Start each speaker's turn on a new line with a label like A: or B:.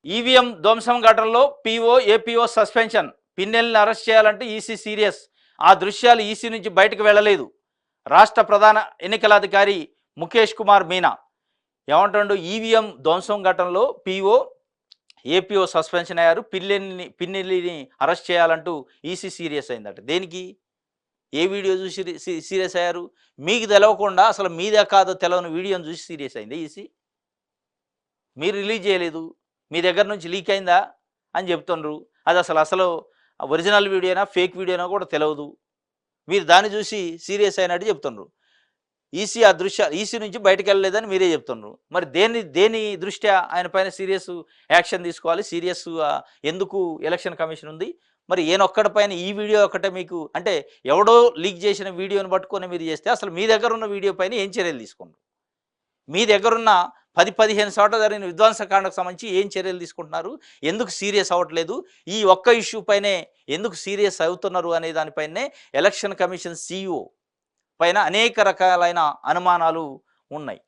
A: EVM ధ్వంసం ఘటనలో PO APO suspension. పిన్నెల్ని arrest చేయాలంటే ఈసీ సీరియస్. ఆ దృశ్యాలు ఈసీ నుంచి బయటకు వెళ్ళలేదు. రాష్ట్ర ప్రధాన ఎన్నికల అధికారి ముఖేష్ కుమార్ మీనా ఏమంటాడు? ఈవీఎం ధ్వంసం ఘటనలో పీఓ ఏపీఓ సస్పెన్షన్ అయ్యారు. పిన్నెల్లిని అరెస్ట్ చేయాలంటూ ఈసీ సీరియస్ అయిందట. దేనికి? ఏ వీడియో చూసి సీరియస్ అయ్యారు? మీకు తెలవకుండా అసలు మీదే కాదో తెలవని వీడియోని చూసి సీరియస్ అయింది ఈసీ. మీరు రిలీజ్ చేయలేదు, మీ దగ్గర నుంచి లీక్ అయిందా అని చెప్తుండ్రు. అది అసలు ఒరిజినల్ వీడియోనా ఫేక్ వీడియోనా కూడా తెలియదు. మీరు దాన్ని చూసి సీరియస్ అయినట్టు చెప్తుండ్రు. ఈసీ ఆ ఈసీ నుంచి బయటకు వెళ్ళలేదని మీరే చెప్తున్నారు. మరి దేని దృష్ట్యా ఆయన పైన సీరియస్ యాక్షన్ తీసుకోవాలి? సీరియస్ ఎందుకు ఎలక్షన్ కమిషన్ ఉంది? మరి ఈయనొక్కడి పైన ఈ వీడియో ఒక్కటే మీకు అంటే ఎవడో లీక్ చేసిన వీడియోని పట్టుకొని మీరు చేస్తే అసలు మీ దగ్గర ఉన్న వీడియో పైన ఏం చర్యలు తీసుకుంటారు? మీ దగ్గరున్న 10-15 చోట్ల జరిగిన విధ్వంసకాండకు సంబంధించి ఏం చర్యలు తీసుకుంటున్నారు? ఎందుకు సీరియస్ అవ్వట్లేదు? ఈ ఒక్క ఇష్యూ పైనే ఎందుకు సీరియస్ అవుతున్నారు అనే దానిపైనే ఎలక్షన్ కమిషన్ CEO పైన అనేక రకాలైన అనుమానాలు ఉన్నాయి.